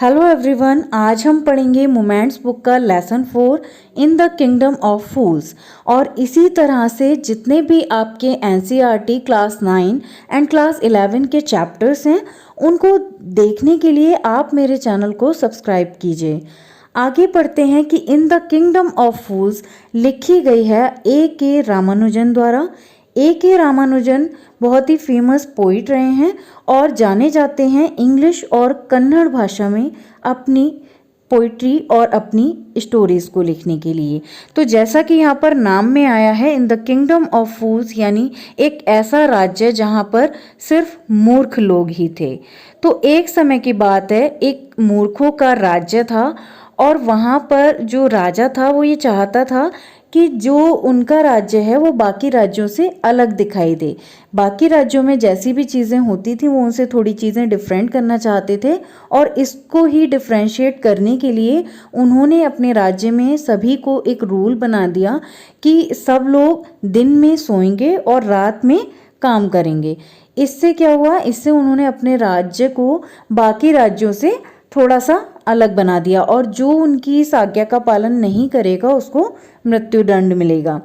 Hello everyone, आज हम पढ़ेंगे मोमेंट्स बुक का lesson 4 in the kingdom of fools. और इसी तरह से जितने भी आपके एनसीईआरटी क्लास 9 एंड क्लास 11 के चैप्टर्स हैं उनको देखने के लिए आप मेरे चैनल को सब्सक्राइब कीजिए। आगे पढ़ते हैं कि इन द किंगडम ऑफ फूल्स लिखी गई है A.K. रामानुजन द्वारा। A.K. रामानुजन बहुत ही फेमस पोइट रहे हैं और जाने जाते हैं इंग्लिश और कन्नड़ भाषा में अपनी पोइट्री और अपनी स्टोरीज को लिखने के लिए। तो जैसा कि यहाँ पर नाम में आया है इन द किंगडम ऑफ फूल्स, यानी एक ऐसा राज्य जहाँ पर सिर्फ मूर्ख लोग ही थे। तो एक समय की बात है, एक मूर्खों का राज्य था और वहाँ पर जो राजा था वो ये चाहता था कि जो उनका राज्य है वो बाकी राज्यों से अलग दिखाई दे। बाकी राज्यों में जैसी भी चीज़ें होती थी वो उनसे थोड़ी चीज़ें डिफरेंट करना चाहते थे और इसको ही डिफरेंशिएट करने के लिए उन्होंने अपने राज्य में सभी को एक रूल बना दिया कि सब लोग दिन में सोएंगे और रात में काम करेंगे। इससे क्या हुआ, इससे उन्होंने अपने राज्य को बाकी राज्यों से थोड़ा सा अलग बना दिया और जो उनकी इस आज्ञा का पालन नहीं करेगा उसको मृत्युदंड मिलेगा।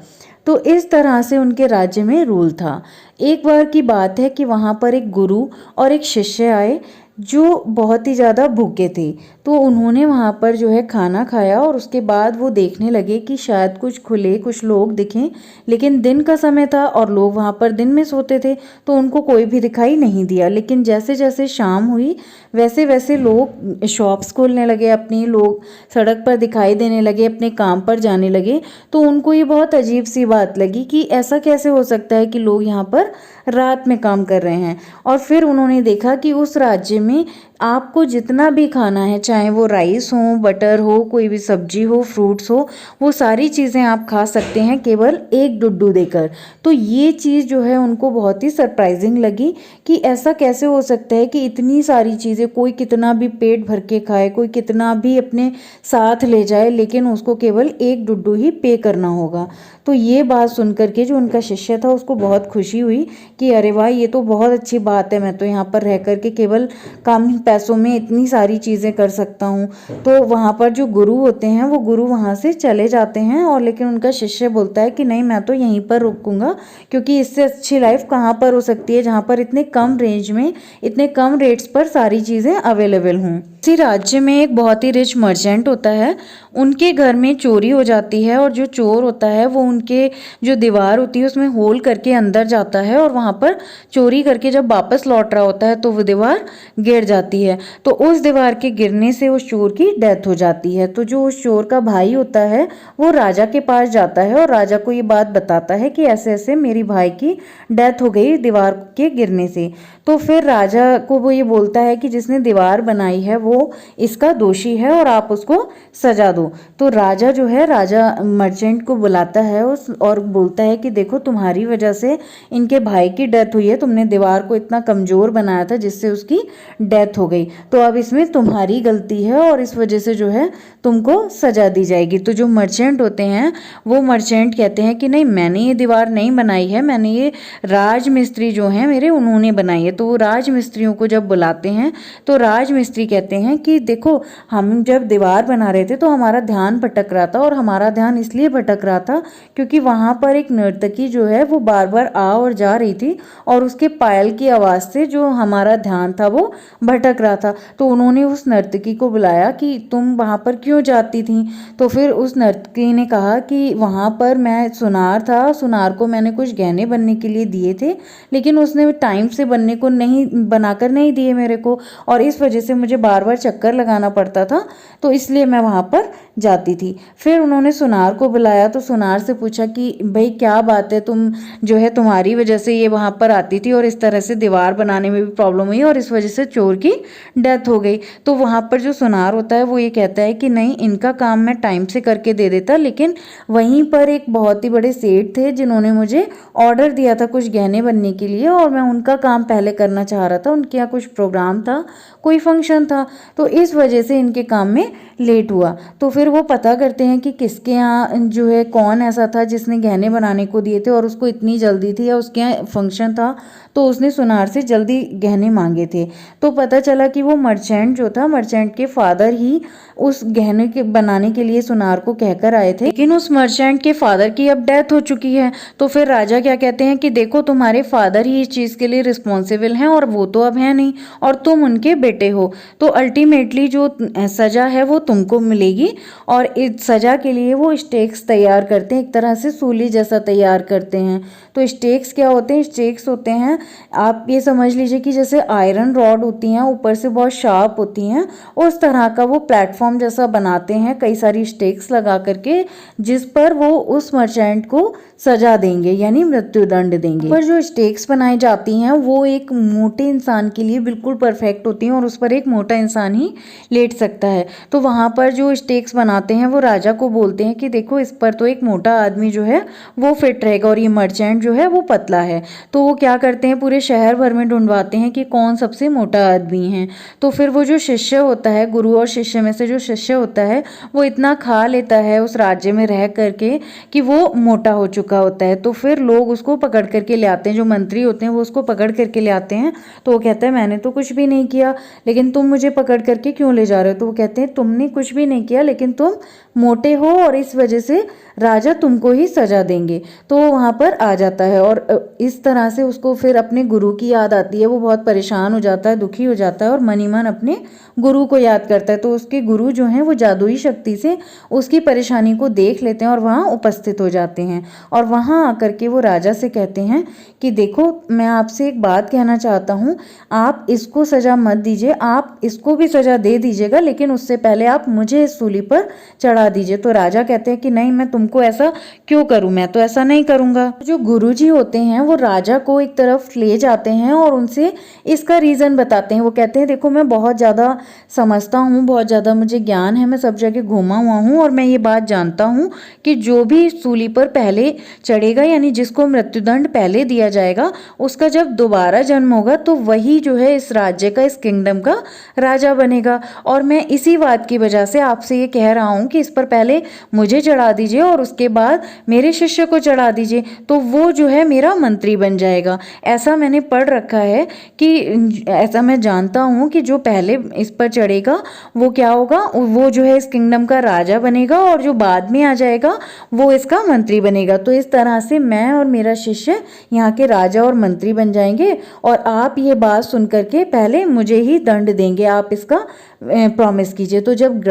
तो इस तरह से उनके राज्य में रूल था। एक बार की बात है कि वहाँ पर एक गुरु और एक शिष्य आए जो बहुत ही ज़्यादा भूखे थे। तो उन्होंने वहाँ पर जो है खाना खाया और उसके बाद वो देखने लगे कि शायद कुछ खुले कुछ लोग दिखें, लेकिन दिन का समय था और लोग वहाँ पर दिन में सोते थे तो उनको कोई भी दिखाई नहीं दिया। लेकिन जैसे जैसे शाम हुई वैसे वैसे लोग शॉप्स खोलने लगे, अपनी लोग सड़क पर दिखाई देने लगे, अपने काम पर जाने लगे। तो उनको ये बहुत अजीब सी बात लगी कि ऐसा कैसे हो सकता है कि लोग यहाँ पर रात में काम कर रहे हैं। और फिर उन्होंने देखा कि उस राज्य में आपको जितना भी खाना है, चाहे वो राइस हो, बटर हो, कोई भी सब्जी हो, फ्रूट्स हो, वो सारी चीज़ें आप खा सकते हैं केवल एक डुड्डू देकर। तो ये चीज़ जो है उनको बहुत ही सरप्राइजिंग लगी कि ऐसा कैसे हो सकता है कि इतनी सारी चीज़ें कोई कितना भी पेट भर के खाए, कोई कितना भी अपने साथ ले जाए, लेकिन उसको केवल एक डुड्डू ही पे करना होगा। तो ये बात सुन करके जो उनका शिष्य था उसको बहुत खुशी हुई कि अरे वाह, ये तो बहुत अच्छी बात है, मैं तो यहाँ पर रह करके केवल कम पैसों में इतनी सारी चीज़ें कर सकता हूँ। तो वहाँ पर जो गुरु होते हैं वो गुरु वहाँ से चले जाते हैं और लेकिन उनका शिष्य बोलता है कि नहीं, मैं तो यहीं पर रुकूंगा क्योंकि इससे अच्छी लाइफ कहाँ पर हो सकती है जहाँ पर इतने कम रेंज में इतने कम रेट्स पर सारी चीज़ें अवेलेबल हों। इसी राज्य में एक बहुत ही रिच मर्चेंट होता है, उनके घर में चोरी हो जाती है और जो चोर होता है वो उनके जो दीवार होती है उसमें होल करके अंदर जाता है और वहाँ पर चोरी करके जब वापस लौट रहा होता है तो वो दीवार गिर जाती है। तो उस दीवार के गिरने से उस चोर की डेथ हो जाती है। तो जो उस चोर का भाई होता है वो राजा के पास जाता है और राजा को ये बात बताता है कि ऐसे ऐसे मेरी भाई की डेथ हो गई दीवार के गिरने से। तो फिर राजा को वो ये बोलता है कि जिसने दीवार बनाई है वो इसका दोषी है और आप उसको सजा दो। तो राजा जो है, राजा मर्चेंट को बुलाता है उस और बोलता है कि देखो, तुम्हारी वजह से इनके भाई की डेथ हुई है, तुमने दीवार को इतना कमजोर बनाया था जिससे उसकी डेथ हो गई, तो अब इसमें तुम्हारी गलती है और इस वजह से जो है तुमको सजा दी जाएगी। तो जो मर्चेंट होते हैं वो मर्चेंट कहते हैं कि नहीं, मैंने ये दीवार नहीं बनाई है, मैंने ये राजमिस्त्री जो हैं मेरे उन्होंने बनाई है। तो वो राजमिस्त्रियों को जब बुलाते हैं तो राजमिस्त्री कहते हैं कि देखो, हम जब दीवार बना रहे थे तो हमारा ध्यान भटक रहा था और हमारा ध्यान इसलिए भटक रहा था क्योंकि वहाँ पर एक नर्तकी जो है वो बार बार आ और जा रही थी और उसके पायल की आवाज़ से जो हमारा ध्यान था वो भटक रहा था। तो उन्होंने उस नर्तकी को बुलाया कि तुम वहाँ पर क्यों जाती थी। तो फिर उस नर्तकी ने कहा कि वहाँ पर मैं सुनार था, सुनार को मैंने कुछ गहने बनने के लिए दिए थे लेकिन उसने टाइम से बनने को नहीं बनाकर नहीं दिए मेरे को और इस वजह से मुझे बार बार चक्कर लगाना पड़ता था, तो इसलिए मैं वहाँ पर जाती थी। फिर उन्होंने सुनार को बुलाया तो सुनार से पूछा कि भाई क्या बात है, तुम जो है तुम्हारी वजह से ये वहाँ पर आती थी और इस तरह से दीवार बनाने में भी प्रॉब्लम हुई और इस वजह से चोर की डेथ हो गई। तो वहाँ पर जो सुनार होता है वो ये कहता है कि नहीं, इनका काम मैं टाइम से करके दे देता, लेकिन वहीं पर एक बहुत ही बड़े सेठ थे जिन्होंने मुझे ऑर्डर दिया था कुछ गहने बनने के लिए और मैं उनका काम पहले करना चाह रहा था। उनके यहाँ कुछ प्रोग्राम था, कोई फंक्शन था, तो इस वजह से इनके काम में लेट हुआ। तो फिर वो पता करते हैं कि किसके यहाँ जो है कौन ऐसा था जिसने गहने बनाने को दिए थे और उसको इतनी जल्दी थी या उसके यहाँ फंक्शन था तो उसने सुनार से जल्दी गहने मांगे थे। तो पता चला कि वो मर्चेंट जो था, मर्चेंट के फादर ही उस गहने के बनाने के लिए सुनार को कहकर आए थे, लेकिन उस मर्चेंट के फादर की अब डेथ हो चुकी है। तो फिर राजा क्या कहते हैं कि देखो तुम्हारे फादर ही इस चीज़ के लिए रिस्पॉन्सिबल हैं और वो तो अब है नहीं और तुम उनके बेटे हो, तो अल्टीमेटली जो सज़ा है वो तुमको मिलेगी। और इस सज़ा के लिए वो स्टेक्स तैयार करते हैं, एक तरह से सूली जैसा तैयार करते हैं। तो स्टेक्स क्या होते हैं? स्टेक्स होते हैं, आप ये समझ लीजिए कि जैसे आयरन रॉड होती हैं, ऊपर से बहुत शार्प होती हैं, उस तरह का वो प्लेटफॉर्म जैसा बनाते हैं कई सारी स्टेक्स लगा करके, जिस पर वो उस मर्चेंट को सजा देंगे यानी मृत्युदंड देंगे। पर जो स्टेक्स बनाई जाती हैं वो एक मोटे इंसान के लिए बिल्कुल परफेक्ट होती हैं और उस पर एक मोटा इंसान ही लेट सकता है। तो वहाँ पर जो स्टेक्स बनाते हैं वो राजा को बोलते हैं कि देखो इस पर तो एक मोटा आदमी जो है वो फिट रहेगा और ये मर्चेंट जो है वो पतला है। तो वो क्या करते हैं, पूरे शहर भर में ढूंढवाते हैं कि कौन सबसे मोटा आदमी है। तो फिर वो जो शिष्य होता है, गुरु और शिष्य में से जो शिष्य होता है, वो इतना खा लेता है उस राज्य में रह करके कि वो मोटा हो चुका होता है। तो फिर लोग उसको पकड़ करके ले आते हैं, जो मंत्री होते हैं वो उसको पकड़ करके ले आते हैं। तो वो कहता है मैंने तो कुछ भी नहीं किया, लेकिन तुम मुझे पकड़ करके क्यों ले जा रहे हो? तो वो कहते हैं तुमने कुछ भी नहीं किया, लेकिन तुम मोटे हो और इस वजह से राजा तुमको ही सजा देंगे। तो वो वहाँ पर आ जाता है और इस तरह से उसको फिर अपने गुरु की याद आती है। वो बहुत परेशान हो जाता है, दुखी हो जाता है और मन ही मन अपने गुरु को याद करता है। तो उसके गुरु जो हैं वो जादुई शक्ति से उसकी परेशानी को देख लेते हैं और वहाँ उपस्थित हो जाते हैं। और वहाँ आकर के वो राजा से कहते हैं कि देखो मैं आपसे एक बात कहना चाहता हूँ, आप इसको सजा मत दीजिए, आप इसको भी सजा दे दीजिएगा, लेकिन उससे पहले आप मुझे इस सूली पर चढ़ा दीजिए। तो राजा कहते हैं कि नहीं, मैं तुमको ऐसा क्यों करूं, मैं तो ऐसा नहीं करूंगा। जो गुरुजी होते हैं वो राजा को एक तरफ ले जाते हैं और उनसे इसका रीज़न बताते हैं। वो कहते हैं देखो मैं बहुत ज़्यादा समझता हूँ, बहुत ज़्यादा मुझे ज्ञान है, मैं सब जगह घूमा हुआ हूँ और मैं ये बात जानता हूँ कि जो भी सूली पर पहले चढ़ेगा यानी जिसको मृत्युदंड पहले दिया जाएगा, उसका जब दोबारा जन्म होगा तो वही जो है इस राज्य का, इस किंगडम का राजा बनेगा। और मैं इसी बात की वजह से आपसे ये कह रहा हूँ कि इस पर पहले मुझे चढ़ा दीजिए और उसके बाद मेरे शिष्य को चढ़ा दीजिए, तो वो जो है मेरा मंत्री बन जाएगा। ऐसा मैंने पढ़ रखा है कि ऐसा मैं जानता हूँ कि जो पहले इस पर चढ़ेगा वो क्या होगा, वो जो है इस किंगडम का राजा बनेगा और जो बाद में आ जाएगा वो इसका मंत्री बनेगा। तो इस तरह से मैं और मेरा शिष्य यहाँ के राजा और मंत्री बन जाएंगे और आप ये बात सुन करके पहले मुझे ही दंड देंगे, आप इसका प्रॉमिस कीजिए। तो जब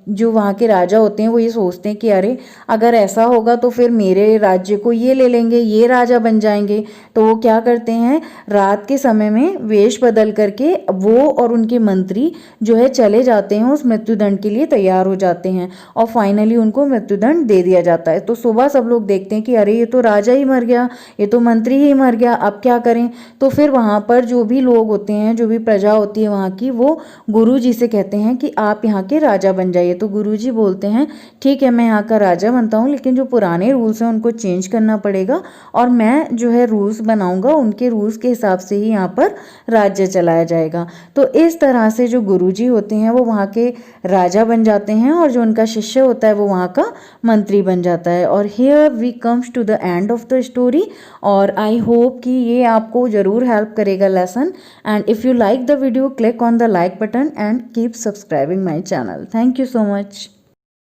जो वहाँ के राजा होते हैं वो ये सोचते हैं कि अरे अगर ऐसा होगा तो फिर मेरे राज्य को ये ले लेंगे, ये राजा बन जाएंगे। तो वो क्या करते हैं, रात के समय में वेश बदल करके वो और उनके मंत्री जो है चले जाते हैं, उस मृत्युदंड के लिए तैयार हो जाते हैं और फाइनली उनको मृत्युदंड दे दिया जाता है। तो सुबह सब लोग देखते हैं कि अरे ये तो राजा ही मर गया, ये तो मंत्री ही मर गया, अब क्या करें। तो फिर वहाँ पर जो भी लोग होते हैं, जो भी प्रजा होती है वहाँ की, वो गुरु जी से कहते हैं कि आप यहाँ के राजा बन जाइए। तो गुरुजी बोलते हैं ठीक है मैं यहाँ का राजा बनता हूँ, लेकिन जो पुराने रूल्स हैं उनको चेंज करना पड़ेगा और मैं जो है रूल्स बनाऊंगा, उनके रूल्स के हिसाब से ही यहाँ पर राज्य चलाया जाएगा। तो इस तरह से जो गुरुजी होते हैं वो वहाँ के राजा बन जाते हैं और जो उनका शिष्य होता है वो वहाँ का मंत्री बन जाता है। और here we comes to the end of the story. और आई होप कि ये आपको ज़रूर हेल्प करेगा lesson. And if you like the video, click on the like button and keep subscribing my channel. Thank you so much.